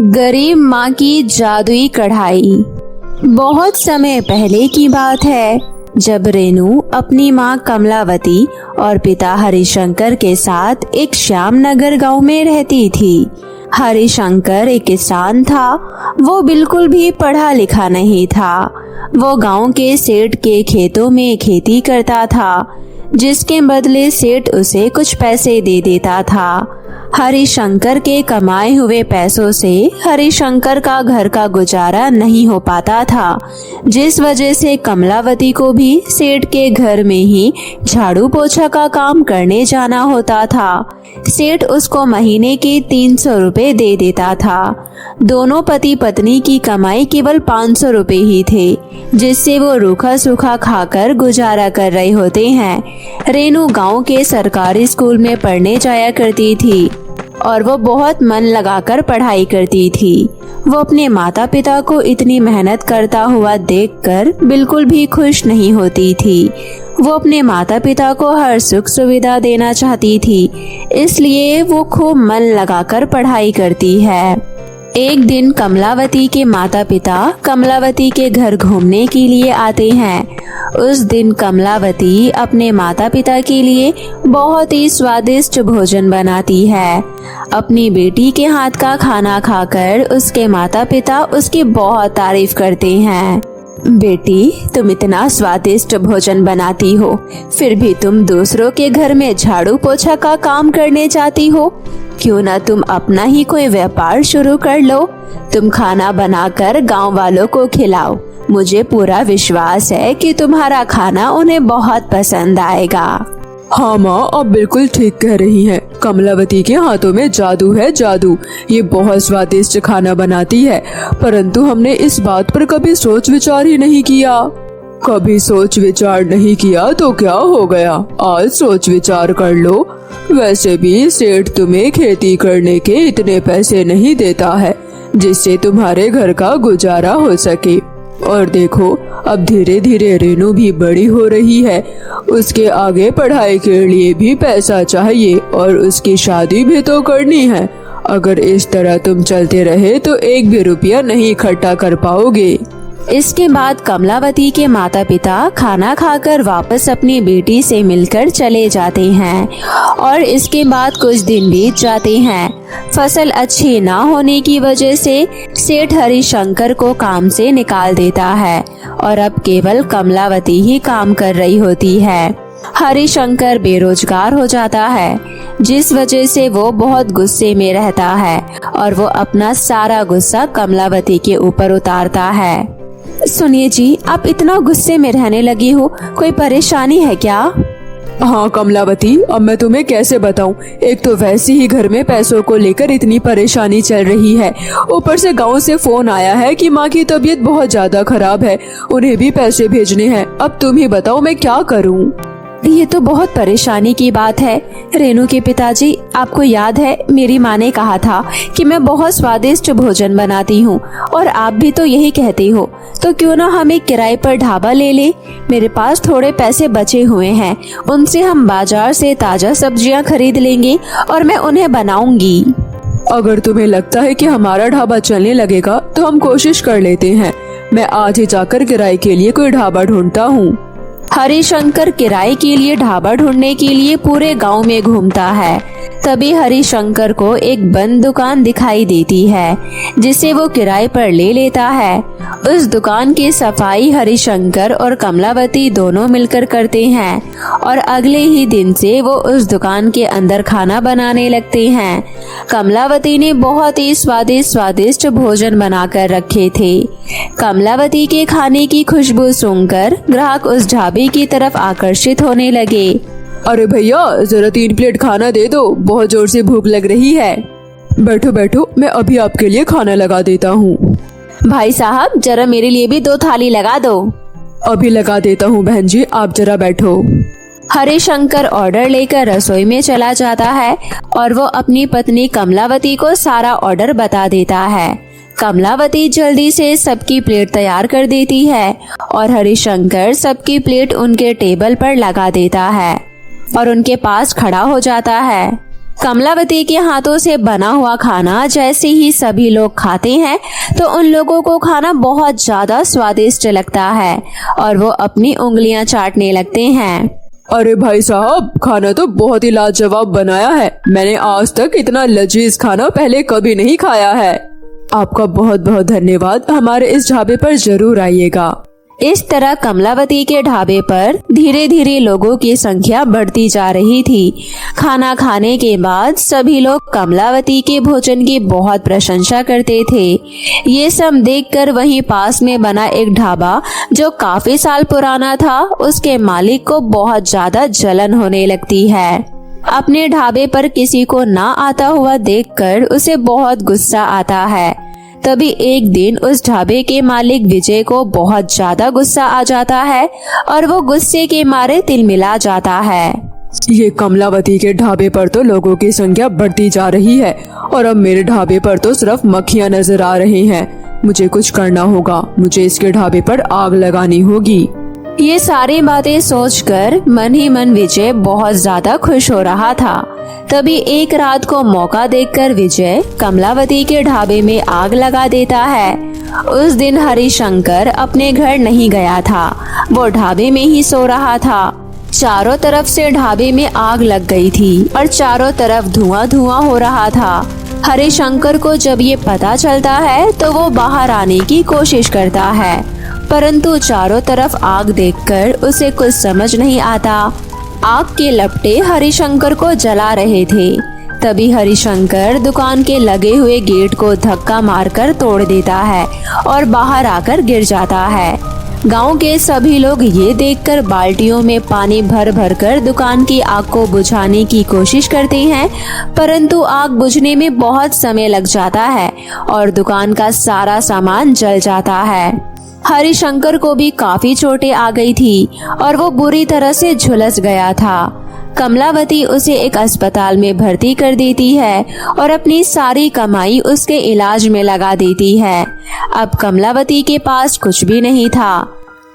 गरीब माँ की जादुई कढ़ाई। बहुत समय पहले की बात है, जब रेनू अपनी माँ कमलावती और पिता हरिशंकर के साथ एक श्यामनगर गांव में रहती थी। हरिशंकर एक किसान था। वो बिल्कुल भी पढ़ा लिखा नहीं था। वो गांव के सेठ के खेतों में खेती करता था, जिसके बदले सेठ उसे कुछ पैसे दे देता था। हरिशंकर के कमाए हुए पैसों से हरिशंकर का घर का गुजारा नहीं हो पाता था, जिस वजह से कमलावती को भी सेठ के घर में ही झाड़ू पोछा का काम करने जाना होता था। सेठ उसको महीने के 300 रुपए दे देता था। दोनों पति पत्नी की कमाई केवल 500 रुपए ही थे, जिससे वो रूखा सूखा खाकर गुजारा कर रहे होते हैं। रेनू गांव के सरकारी स्कूल में पढ़ने जाया करती थी और वो बहुत मन लगाकर पढ़ाई करती थी। वो अपने माता पिता को इतनी मेहनत करता हुआ देखकर बिल्कुल भी खुश नहीं होती थी। वो अपने माता पिता को हर सुख सुविधा देना चाहती थी, इसलिए वो खूब मन लगाकर पढ़ाई करती है। एक दिन कमलावती के माता पिता कमलावती के घर घूमने के लिए आते हैं। उस दिन कमलावती अपने माता पिता के लिए बहुत ही स्वादिष्ट भोजन बनाती है। अपनी बेटी के हाथ का खाना खाकर उसके माता पिता उसकी बहुत तारीफ करते हैं। बेटी, तुम इतना स्वादिष्ट भोजन बनाती हो, फिर भी तुम दूसरों के घर में झाड़ू पोछा का काम करने जाती हो। क्यों ना तुम अपना ही कोई व्यापार शुरू कर लो। तुम खाना बनाकर गांव वालों को खिलाओ। मुझे पूरा विश्वास है कि तुम्हारा खाना उन्हें बहुत पसंद आएगा। हाँ माँ, आप बिल्कुल ठीक कह रही हैं। कमलावती के हाथों में जादू है, जादू। ये बहुत स्वादिष्ट खाना बनाती है, परंतु हमने इस बात पर कभी सोच विचार ही नहीं किया। कभी सोच विचार नहीं किया तो क्या हो गया, आज सोच विचार कर लो। वैसे भी सेठ तुम्हें खेती करने के इतने पैसे नहीं देता है जिससे तुम्हारे घर का गुजारा हो सके। और देखो, अब धीरे धीरे रेनू भी बड़ी हो रही है। उसके आगे पढ़ाई के लिए भी पैसा चाहिए और उसकी शादी भी तो करनी है। अगर इस तरह तुम चलते रहे तो एक भी रुपया नहीं इकट्ठा कर पाओगे। इसके बाद कमलावती के माता पिता खाना खाकर वापस अपनी बेटी से मिलकर चले जाते हैं और इसके बाद कुछ दिन बीत जाते हैं। फसल अच्छी ना होने की वजह से सेठ हरिशंकर को काम से निकाल देता है और अब केवल कमलावती ही काम कर रही होती है। हरिशंकर बेरोजगार हो जाता है, जिस वजह से वो बहुत गुस्से में रहता है और वो अपना सारा गुस्सा कमलावती के ऊपर उतारता है। सुनिए जी, आप इतना गुस्से में रहने लगी हो, कोई परेशानी है क्या? हाँ कमलावती, अब मैं तुम्हें कैसे बताऊं। एक तो वैसे ही घर में पैसों को लेकर इतनी परेशानी चल रही है, ऊपर से गांव से फोन आया है कि माँ की तबीयत बहुत ज्यादा खराब है, उन्हें भी पैसे भेजने हैं। अब तुम ही बताओ मैं क्या करूं। ये तो बहुत परेशानी की बात है। रेनू के पिताजी, आपको याद है मेरी माँ ने कहा था कि मैं बहुत स्वादिष्ट भोजन बनाती हूँ और आप भी तो यही कहते हो। तो क्यों ना हम एक किराए पर ढाबा ले ले। मेरे पास थोड़े पैसे बचे हुए हैं, उनसे हम बाजार से ताजा सब्जियाँ खरीद लेंगे और मैं उन्हें बनाऊंगी। अगर तुम्हें लगता है कि हमारा ढाबा चलने लगेगा तो हम कोशिश कर लेते हैं। मैं आज ही जाकर किराए के लिए कोई ढाबा ढूंढता हूँ। हरिशंकर किराए के लिए ढाबा ढूंढने के लिए पूरे गांव में घूमता है। तभी हरिशंकर को एक बंद दुकान दिखाई देती है, जिसे वो किराए पर ले लेता है। उस दुकान की सफाई हरिशंकर और कमलावती दोनों मिलकर करते हैं और अगले ही दिन से वो उस दुकान के अंदर खाना बनाने लगते हैं। कमलावती ने बहुत ही स्वादिष्ट भोजन बनाकर रखे थे। कमलावती के खाने की खुशबू सुनकर ग्राहक उस ढाबे की तरफ आकर्षित होने लगे। अरे भैया, जरा 3 प्लेट खाना दे दो, बहुत जोर से भूख लग रही है। बैठो बैठो, मैं अभी आपके लिए खाना लगा देता हूँ। भाई साहब, जरा मेरे लिए भी 2 थाली लगा दो। अभी लगा देता हूँ बहन जी, आप जरा बैठो। हरिशंकर ऑर्डर लेकर रसोई में चला जाता है और वो अपनी पत्नी कमलावती को सारा ऑर्डर बता देता है। कमलावती जल्दी से सबकी प्लेट तैयार कर देती है और हरिशंकर सबकी प्लेट उनके टेबल पर लगा देता है और उनके पास खड़ा हो जाता है। कमलावती के हाथों से बना हुआ खाना जैसे ही सभी लोग खाते हैं तो उन लोगों को खाना बहुत ज्यादा स्वादिष्ट लगता है और वो अपनी उंगलियां चाटने लगते हैं। अरे भाई साहब, खाना तो बहुत ही लाजवाब बनाया है। मैंने आज तक इतना लजीज खाना पहले कभी नहीं खाया है। आपका बहुत बहुत धन्यवाद। हमारे इस ढाबे पर जरूर आइएगा। इस तरह कमलावती के ढाबे पर धीरे धीरे लोगों की संख्या बढ़ती जा रही थी। खाना खाने के बाद सभी लोग कमलावती के भोजन की बहुत प्रशंसा करते थे। ये सब देखकर वहीं पास में बना एक ढाबा जो काफी साल पुराना था, उसके मालिक को बहुत ज्यादा जलन होने लगती है। अपने ढाबे पर किसी को ना आता हुआ देखकर उसे बहुत गुस्सा आता है। तभी एक दिन उस ढाबे के मालिक विजय को बहुत ज्यादा गुस्सा आ जाता है और वो गुस्से के मारे तिलमिला जाता है। ये कमलावती के ढाबे पर तो लोगों की संख्या बढ़ती जा रही है और अब मेरे ढाबे पर तो सिर्फ मक्खियां नजर आ रही हैं। मुझे कुछ करना होगा। मुझे इसके ढाबे पर आग लगानी होगी। ये सारी बातें सोचकर मन ही मन विजय बहुत ज्यादा खुश हो रहा था। तभी एक रात को मौका देखकर विजय कमलावती के ढाबे में आग लगा देता है। उस दिन हरिशंकर अपने घर नहीं गया था, वो ढाबे में ही सो रहा था। चारों तरफ से ढाबे में आग लग गई थी और चारों तरफ धुआं धुआं हो रहा था। हरिशंकर को जब ये पता चलता है तो वो बाहर आने की कोशिश करता है, परंतु चारों तरफ आग देखकर उसे कुछ समझ नहीं आता। आग के लपटे हरिशंकर को जला रहे थे। तभी हरिशंकर दुकान के लगे हुए गेट को धक्का मारकर तोड़ देता है और बाहर आकर गिर जाता है। गांव के सभी लोग ये देखकर बाल्टियों में पानी भर भर कर दुकान की आग को बुझाने की कोशिश करते हैं, परंतु आग बुझने में बहुत समय लग जाता है और दुकान का सारा सामान जल जाता है। हरिशंकर को भी काफी चोटें आ गई थी और वो बुरी तरह से झुलस गया था। कमलावती उसे एक अस्पताल में भर्ती कर देती है और अपनी सारी कमाई उसके इलाज में लगा देती है। अब कमलावती के पास कुछ भी नहीं था,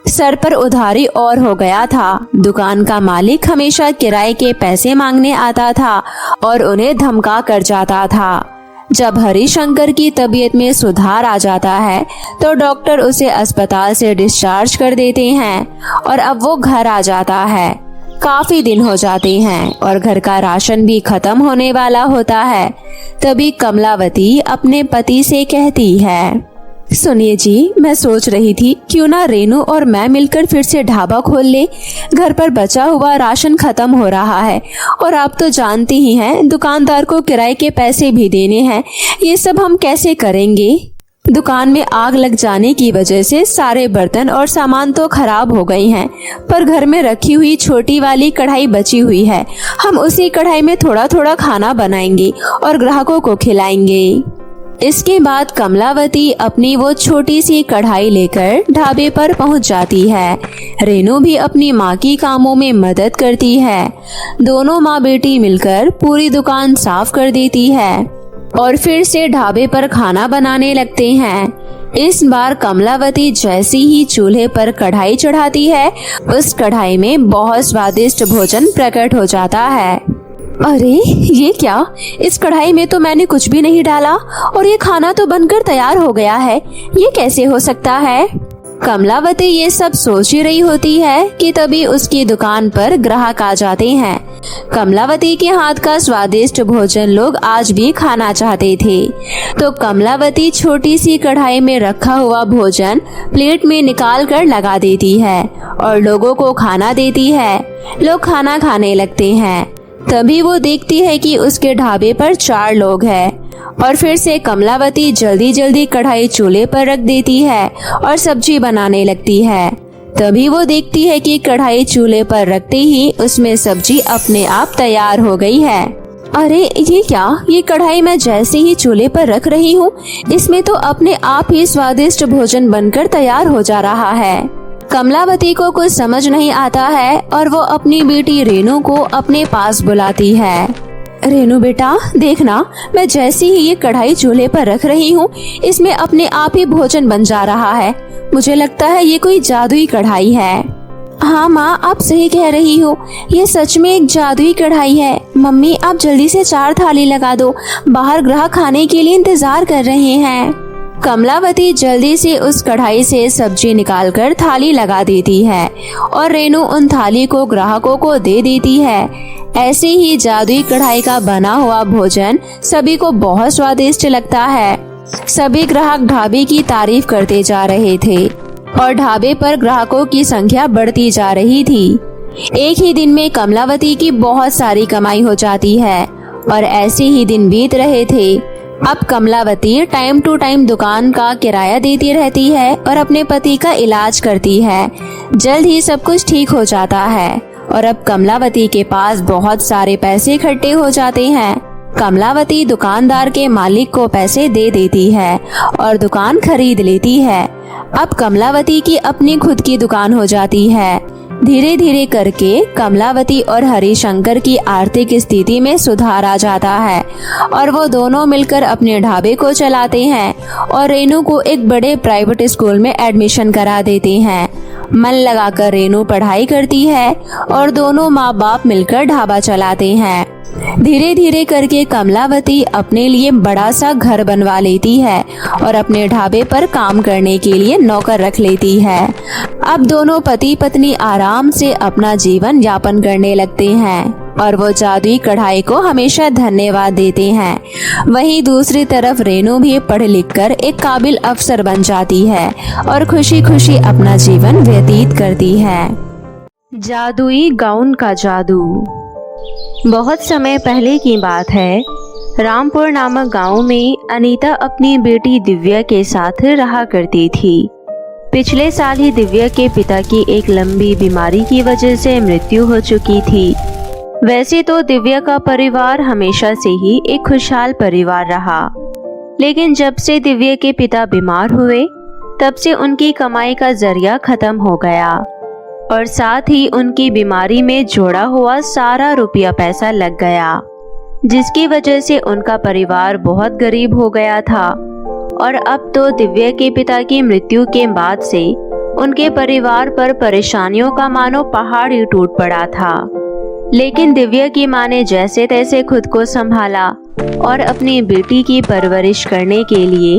सर पर उधारी और हो गया था। दुकान का मालिक हमेशा किराए के पैसे मांगने आता था और उन्हें धमका कर जाता था। जब हरिशंकर की तबीयत में सुधार आ जाता है तो डॉक्टर उसे अस्पताल से डिस्चार्ज कर देते हैं और अब वो घर आ जाता है। काफी दिन हो जाते हैं और घर का राशन भी खत्म होने वाला होता है। तभी कमलावती अपने पति से कहती है, सुनिए जी, मैं सोच रही थी क्यों ना रेनू और मैं मिलकर फिर से ढाबा खोल ले। घर पर बचा हुआ राशन खत्म हो रहा है और आप तो जानती ही हैं दुकानदार को किराए के पैसे भी देने हैं। ये सब हम कैसे करेंगे? दुकान में आग लग जाने की वजह से सारे बर्तन और सामान तो खराब हो गए हैं, पर घर में रखी हुई छोटी वाली कढ़ाई बची हुई है। हम उसी कढ़ाई में थोड़ा थोड़ा खाना बनाएंगे और ग्राहकों को खिलाएंगे। इसके बाद कमलावती अपनी वो छोटी सी कढ़ाई लेकर ढाबे पर पहुंच जाती है। रेनू भी अपनी माँ की कामों में मदद करती है। दोनों माँ बेटी मिलकर पूरी दुकान साफ कर देती है और फिर से ढाबे पर खाना बनाने लगते हैं। इस बार कमलावती जैसी ही चूल्हे पर कढ़ाई चढ़ाती है, उस कढ़ाई में बहुत स्वादिष्ट भोजन प्रकट हो जाता है। अरे ये क्या, इस कढ़ाई में तो मैंने कुछ भी नहीं डाला और ये खाना तो बनकर तैयार हो गया है। ये कैसे हो सकता है? कमलावती ये सब सोच ही रही होती है कि तभी उसकी दुकान पर ग्राहक आ जाते हैं। कमलावती के हाथ का स्वादिष्ट भोजन लोग आज भी खाना चाहते थे, तो कमलावती छोटी सी कढ़ाई में रखा हुआ भोजन प्लेट में निकाल कर लगा देती है और लोगों को खाना देती है। लोग खाना खाने लगते हैं। तभी वो देखती है कि उसके ढाबे पर 4 लोग हैं और फिर से कमलावती जल्दी जल्दी कढ़ाई चूल्हे पर रख देती है और सब्जी बनाने लगती है। तभी वो देखती है कि कढ़ाई चूल्हे पर रखते ही उसमें सब्जी अपने आप तैयार हो गई है। अरे ये क्या, ये कढ़ाई मैं जैसे ही चूल्हे पर रख रही हूँ इसमें तो अपने आप ही स्वादिष्ट भोजन बनकर तैयार हो जा रहा है। कमलावती को कुछ समझ नहीं आता है और वो अपनी बेटी रेनू को अपने पास बुलाती है। रेनू बेटा देखना, मैं जैसे ही ये कढ़ाई चूल्हे पर रख रही हूँ इसमें अपने आप ही भोजन बन जा रहा है। मुझे लगता है ये कोई जादुई कढ़ाई है। हाँ माँ, आप सही कह रही हो, ये सच में एक जादुई कढ़ाई है। मम्मी, आप जल्दी से 4 थाली लगा दो, बाहर ग्राहक खाने के लिए इंतजार कर रहे हैं। कमलावती जल्दी से उस कढ़ाई से सब्जी निकालकर थाली लगा देती है और रेनू उन थाली को ग्राहकों को दे देती है। ऐसे ही जादुई कढ़ाई का बना हुआ भोजन सभी को बहुत स्वादिष्ट लगता है। सभी ग्राहक ढाबे की तारीफ करते जा रहे थे और ढाबे पर ग्राहकों की संख्या बढ़ती जा रही थी। एक ही दिन में कमलावती की बहुत सारी कमाई हो जाती है और ऐसे ही दिन बीत रहे थे। अब कमलावती टाइम टू टाइम दुकान का किराया देती रहती है और अपने पति का इलाज करती है। जल्द ही सब कुछ ठीक हो जाता है और अब कमलावती के पास बहुत सारे पैसे इकट्ठे हो जाते हैं। कमलावती दुकानदार के मालिक को पैसे दे देती है और दुकान खरीद लेती है। अब कमलावती की अपनी खुद की दुकान हो जाती है। धीरे धीरे करके कमलावती और हरिशंकर की आर्थिक स्थिति में सुधार आ जाता है और वो दोनों मिलकर अपने ढाबे को चलाते हैं और रेनू को एक बड़े प्राइवेट स्कूल में एडमिशन करा देते हैं। मन लगाकर रेनू पढ़ाई करती है और दोनों माँ बाप मिलकर ढाबा चलाते हैं। धीरे धीरे करके कमलावती अपने लिए बड़ा सा घर बनवा लेती है और अपने ढाबे पर काम करने के लिए नौकर रख लेती है। अब दोनों पति पत्नी आराम से अपना जीवन यापन करने लगते हैं और वो जादुई कढ़ाई को हमेशा धन्यवाद देते हैं। वहीं दूसरी तरफ रेनू भी पढ़ लिख कर एक काबिल अफसर बन जाती है और खुशी खुशी अपना जीवन व्यतीत करती है। जादुई गाउन का जादू। बहुत समय पहले की बात है। रामपुर नामक गांव में अनीता अपनी बेटी दिव्या के साथ रहा करती थी। पिछले साल ही दिव्या के पिता की एक लंबी बीमारी की वजह से मृत्यु हो चुकी थी। वैसे तो दिव्या का परिवार हमेशा से ही एक खुशहाल परिवार रहा, लेकिन जब से दिव्या के पिता बीमार हुए तब से उनकी कमाई का जरिया खत्म हो गया और साथ ही उनकी बीमारी में जोड़ा हुआ सारा रुपया पैसा लग गया, जिसकी वजह से उनका परिवार बहुत गरीब हो गया था। और अब तो दिव्या के पिता की मृत्यु के बाद से उनके परिवार पर परेशानियों का मानो पहाड़ ही टूट पड़ा था। लेकिन दिव्या की माँ ने जैसे तैसे खुद को संभाला और अपनी बेटी की परवरिश करने के लिए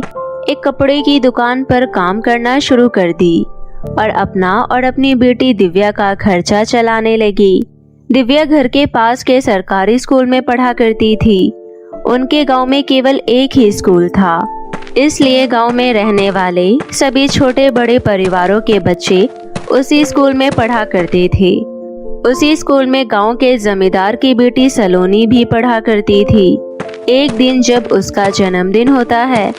एक कपड़े की दुकान पर काम करना शुरू कर दी और अपना और अपनी बेटी दिव्या का खर्चा चलाने लगी। दिव्या घर के पास के सरकारी स्कूल में पढ़ा करती थी। उनके गांव में केवल एक ही स्कूल था, इसलिए गांव में रहने वाले सभी छोटे बड़े परिवारों के बच्चे उसी स्कूल में पढ़ा करते थे। उसी स्कूल में गांव के जमींदार की बेटी सलोनी भी पढ़ा करती थी। एक दिन जब उसका जन्मदिन होता है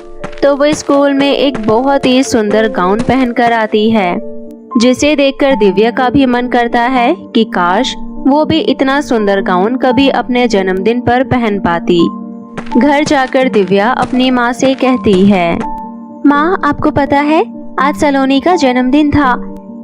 तो वो स्कूल में एक बहुत ही सुंदर गाउन पहनकर आती है, जिसे देखकर दिव्या का भी मन करता है कि काश वो भी इतना सुंदर गाउन कभी अपने जन्मदिन पर पहन पाती। घर जाकर दिव्या अपनी माँ से कहती है, माँ, आपको पता है आज सलोनी का जन्मदिन था,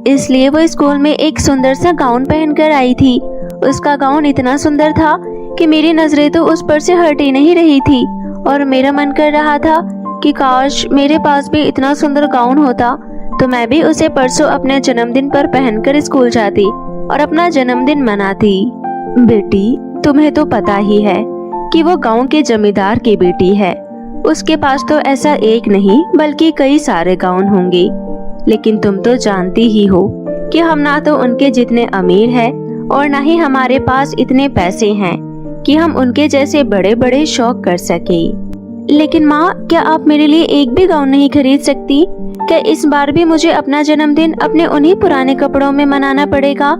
इसलिए वो स्कूल में एक सुंदर सा गाउन पहनकर आई थी। उसका गाउन इतना सुंदर था कि मेरी नजरें तो उस पर से हट ही नहीं रही थी और मेरा मन कर रहा था कि काश मेरे पास भी इतना सुंदर गाउन होता तो मैं भी उसे परसों अपने जन्मदिन पर पहनकर स्कूल जाती और अपना जन्मदिन मनाती। बेटी, तुम्हें तो पता ही है कि वो गांव के जमींदार की बेटी है। उसके पास तो ऐसा एक नहीं बल्कि कई सारे गाउन होंगे, लेकिन तुम तो जानती ही हो कि हम ना तो उनके जितने अमीर हैं और ना ही हमारे पास इतने पैसे हैं कि हम उनके जैसे बड़े बड़े शौक कर सके। लेकिन माँ, क्या आप मेरे लिए एक भी गाउन नहीं खरीद सकती? क्या इस बार भी मुझे अपना जन्मदिन अपने उन्हीं पुराने कपड़ों में मनाना पड़ेगा?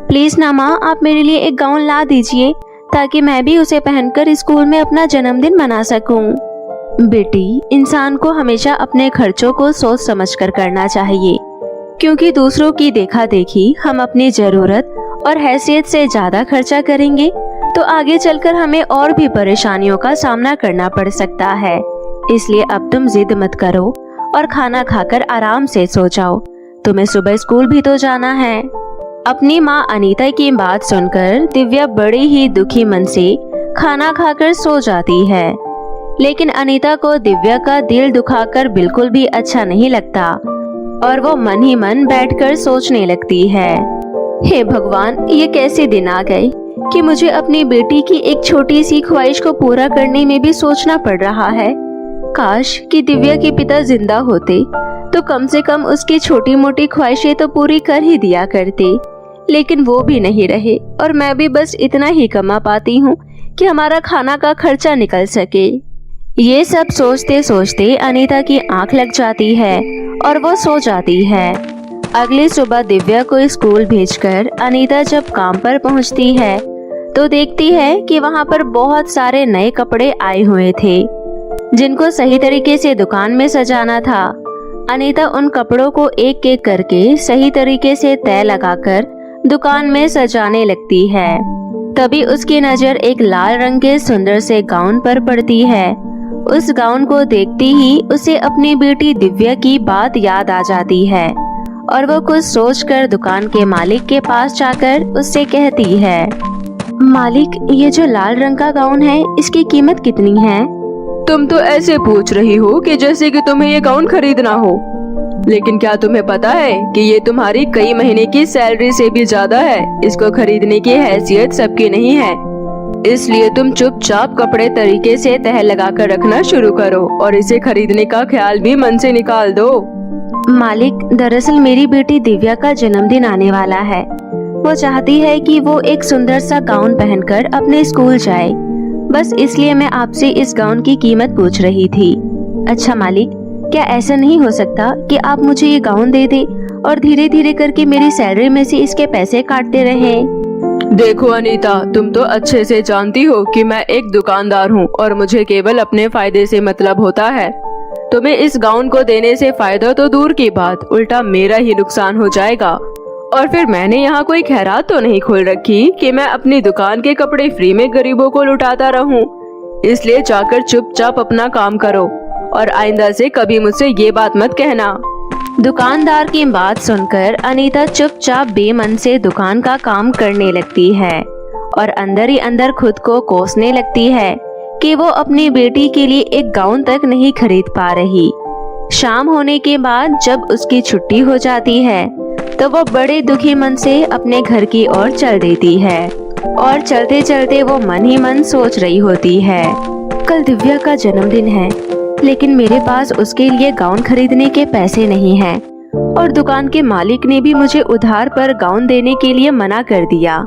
प्लीज ना माँ, आप मेरे लिए एक गाउन ला दीजिए ताकि मैं भी उसे पहनकर स्कूल में अपना जन्मदिन मना सकूं। बेटी, इंसान को हमेशा अपने खर्चों को सोच समझकर करना चाहिए, क्योंकि दूसरों की देखा देखी हम अपनी जरूरत और हैसियत से ज्यादा खर्चा करेंगे तो आगे चलकर हमें और भी परेशानियों का सामना करना पड़ सकता है। इसलिए अब तुम जिद मत करो और खाना खाकर आराम से सो जाओ, तुम्हें सुबह स्कूल भी तो जाना है। अपनी माँ अनीता की बात सुनकर दिव्या बड़ी ही दुखी मन से खाना खाकर सो जाती है, लेकिन अनीता को दिव्या का दिल दुखाकर बिल्कुल भी अच्छा नहीं लगता और वो मन ही मन बैठकर सोचने लगती है। हे भगवान, ये कैसे दिन आ गए कि मुझे अपनी बेटी की एक छोटी सी ख्वाहिश को पूरा करने में भी सोचना पड़ रहा है। काश कि दिव्या के पिता जिंदा होते तो कम से कम उसकी छोटी मोटी ख्वाहिशें तो पूरी कर ही दिया करते, लेकिन वो भी नहीं रहे और मैं भी बस इतना ही कमा पाती हूँ कि हमारा खाना का खर्चा निकल सके। ये सब सोचते सोचते अनीता की आंख लग जाती है और वो सो जाती है। अगली सुबह दिव्या को स्कूल भेजकर अनीता जब काम पर पहुंचती है तो देखती है कि वहां पर बहुत सारे नए कपड़े आए हुए थे जिनको सही तरीके से दुकान में सजाना था। अनीता उन कपड़ों को एक एक करके सही तरीके से तय लगाकर दुकान में सजाने लगती है। तभी उसकी नजर एक लाल रंग के सुंदर से गाउन पर पड़ती है। उस गाउन को देखती ही उसे अपनी बेटी दिव्या की बात याद आ जाती है और वो कुछ सोचकर दुकान के मालिक के पास जाकर उससे कहती है, मालिक, ये जो लाल रंग का गाउन है इसकी कीमत कितनी है? तुम तो ऐसे पूछ रही हो कि जैसे कि तुम्हें ये गाउन खरीदना हो, लेकिन क्या तुम्हें पता है कि ये तुम्हारी कई महीने की सैलरी से भी ज्यादा है। इसको खरीदने की हैसियत सबकी नहीं है, इसलिए तुम चुपचाप कपड़े तरीके से तह लगाकर रखना शुरू करो और इसे खरीदने का ख्याल भी मन से निकाल दो। मालिक, दरअसल मेरी बेटी दिव्या का जन्मदिन आने वाला है। वो चाहती है कि वो एक सुंदर सा गाउन पहनकर अपने स्कूल जाए। बस इसलिए मैं आपसे इस गाउन की कीमत पूछ रही थी। अच्छा मालिक, क्या ऐसा नहीं हो सकता कि आप मुझे ये गाउन दे दे और धीरे धीरे करके मेरी सैलरी में से इसके पैसे काटते रहें? देखो अनीता, तुम तो अच्छे से जानती हो कि मैं एक दुकानदार हूँ और मुझे केवल अपने फायदे से मतलब होता है। तुम्हें इस गाउन को देने से फायदा तो दूर की बात, उल्टा मेरा ही नुकसान हो जाएगा। और फिर मैंने यहाँ कोई खैरात तो नहीं खोल रखी कि मैं अपनी दुकान के कपड़े फ्री में गरीबों को लुटाता रहूं। इसलिए जाकर चुपचाप अपना काम करो और आइंदा से कभी मुझसे ये बात मत कहना। दुकानदार की बात सुनकर अनीता चुपचाप बेमन से दुकान का काम करने लगती है और अंदर ही अंदर खुद को कोसने लगती है कि वो अपनी बेटी के लिए एक गाउन तक नहीं खरीद पा रही। शाम होने के बाद जब उसकी छुट्टी हो जाती है तो वो बड़े दुखी मन से अपने घर की ओर चल देती है और चलते चलते वो मन ही मन सोच रही होती है, कल दिव्या का जन्मदिन है, लेकिन मेरे पास उसके लिए गाउन खरीदने के पैसे नहीं हैं और दुकान के मालिक ने भी मुझे उधार पर गाउन देने के लिए मना कर दिया।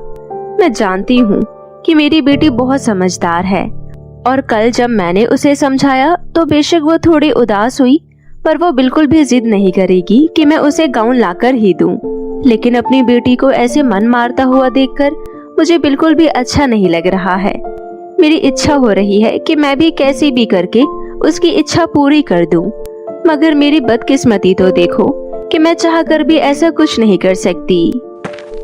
मैं जानती हूँ कि मेरी बेटी बहुत समझदार है और कल जब मैंने उसे समझाया तो बेशक वो थोड़ी उदास हुई, पर वो बिल्कुल भी जिद नहीं करेगी कि मैं उसे गाउन लाकर ही दूं। लेकिन अपनी बेटी को ऐसे मन मारता हुआ देखकर मुझे बिल्कुल भी अच्छा नहीं लग रहा है। मेरी इच्छा हो रही है कि मैं भी कैसे भी करके उसकी इच्छा पूरी कर दूं, मगर मेरी बदकिस्मती तो देखो कि मैं चाहकर भी ऐसा कुछ नहीं कर सकती।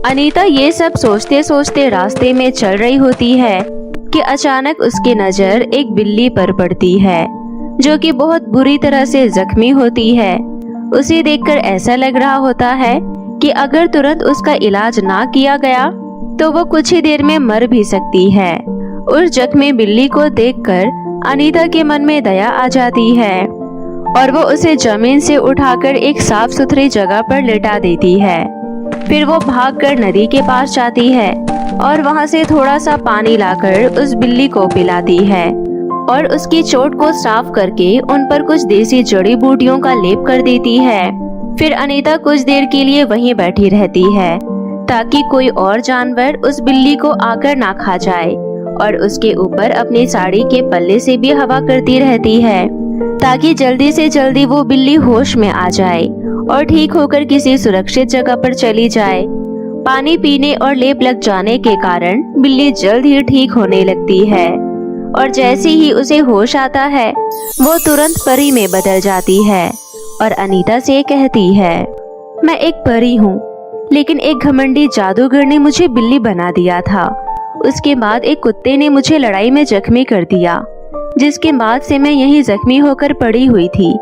अनीता ये सब सोचते सोचते रास्ते में चल रही होती है कि अचानक उसकी नजर एक बिल्ली पर पड़ती है जो कि बहुत बुरी तरह से जख्मी होती है। उसे देखकर ऐसा लग रहा होता है कि अगर तुरंत उसका इलाज ना किया गया तो वो कुछ ही देर में मर भी सकती है। उस जख्मी बिल्ली को देखकर अनीता के मन में दया आ जाती है और वो उसे जमीन से उठाकर एक साफ सुथरी जगह पर लेटा देती है। फिर वो भागकर नदी के पास जाती है और वहाँ से थोड़ा सा पानी लाकर उस बिल्ली को पिलाती है और उसकी चोट को साफ करके उन पर कुछ देसी जड़ी बूटियों का लेप कर देती है। फिर अनीता कुछ देर के लिए वहीं बैठी रहती है ताकि कोई और जानवर उस बिल्ली को आकर ना खा जाए और उसके ऊपर अपनी साड़ी के पल्ले से भी हवा करती रहती है ताकि जल्दी से जल्दी वो बिल्ली होश में आ जाए और ठीक होकर किसी सुरक्षित जगह पर चली जाए। पानी पीने और लेप लग जाने के कारण बिल्ली जल्द ही ठीक होने लगती है और जैसे ही उसे होश आता है वो तुरंत परी में बदल जाती है और अनीता से कहती है, मैं एक परी हूँ, लेकिन एक घमंडी जादूगर ने मुझे बिल्ली बना दिया था। उसके बाद एक कुत्ते ने मुझे लड़ाई में जख्मी कर दिया, जिसके बाद से मैं यहीं जख्मी होकर पड़ी हुई थी।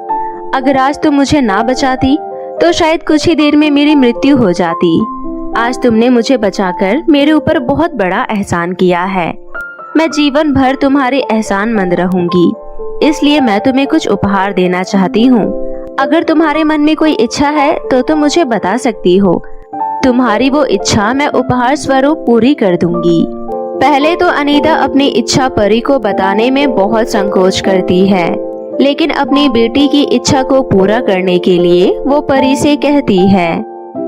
अगर आज तुम मुझे ना बचाती तो शायद कुछ ही देर में मेरी मृत्यु हो जाती। आज तुमने मुझे बचाकर मेरे ऊपर बहुत बड़ा एहसान किया है। मैं जीवन भर तुम्हारे एहसानमंद रहूंगी, इसलिए मैं तुम्हें कुछ उपहार देना चाहती हूँ। अगर तुम्हारे मन में कोई इच्छा है तो तुम मुझे बता सकती हो। तुम्हारी वो इच्छा मैं उपहार स्वरूप पूरी कर दूंगी। पहले तो अनीता अपनी इच्छा परी को बताने में बहुत संकोच करती है, लेकिन अपनी बेटी की इच्छा को पूरा करने के लिए वो परी से कहती है,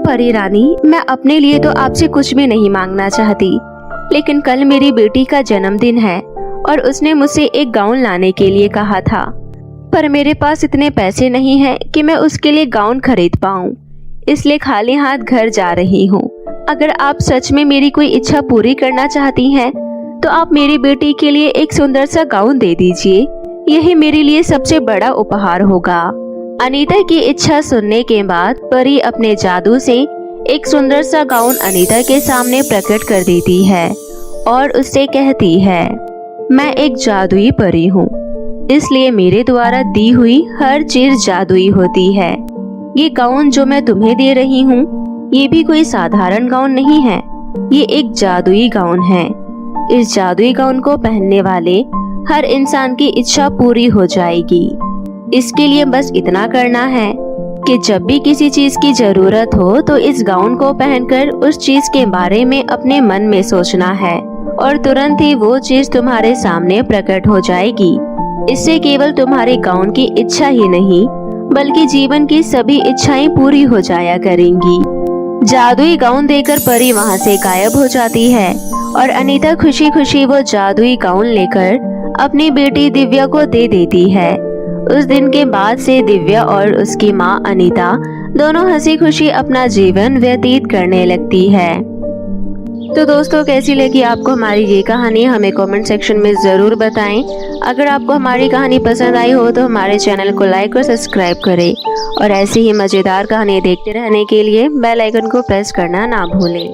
परी रानी, मैं अपने लिए तो आपसे कुछ भी नहीं मांगना चाहती, लेकिन कल मेरी बेटी का जन्मदिन है और उसने मुझसे एक गाउन लाने के लिए कहा था, पर मेरे पास इतने पैसे नहीं हैं कि मैं उसके लिए गाउन खरीद पाऊँ, इसलिए खाली हाथ घर जा रही हूँ। अगर आप सच में मेरी कोई इच्छा पूरी करना चाहती हैं, तो आप मेरी बेटी के लिए एक सुंदर सा गाउन दे दीजिए, यही मेरे लिए सबसे बड़ा उपहार होगा। अनीता की इच्छा सुनने के बाद परी अपने जादू से एक सुंदर सा गाउन अनीता के सामने प्रकट कर देती है और उससे कहती है, मैं एक जादुई परी हूँ, इसलिए मेरे द्वारा दी हुई हर चीज जादुई होती है। ये गाउन जो मैं तुम्हें दे रही हूँ, ये भी कोई साधारण गाउन नहीं है, ये एक जादुई गाउन है। इस जादुई गाउन को पहनने वाले हर इंसान की इच्छा पूरी हो जाएगी। इसके लिए बस इतना करना है कि जब भी किसी चीज की जरूरत हो तो इस गाउन को पहनकर उस चीज के बारे में अपने मन में सोचना है और तुरंत ही वो चीज तुम्हारे सामने प्रकट हो जाएगी। इससे केवल तुम्हारे गाउन की इच्छा ही नहीं, बल्कि जीवन की सभी इच्छाएं पूरी हो जाया करेंगी। जादुई गाउन देकर परी वहाँ से गायब हो जाती है और अनीता खुशी खुशी वो जादुई गाउन लेकर अपनी बेटी दिव्या को दे देती है। उस दिन के बाद से दिव्या और उसकी माँ अनीता दोनों हंसी खुशी अपना जीवन व्यतीत करने लगती है। तो दोस्तों, कैसी लगी आपको हमारी ये कहानी, हमें कमेंट सेक्शन में ज़रूर बताएं। अगर आपको हमारी कहानी पसंद आई हो तो हमारे चैनल को लाइक और सब्सक्राइब करें और ऐसी ही मज़ेदार कहानी देखते रहने के लिए बेल आइकन को प्रेस करना ना भूलें।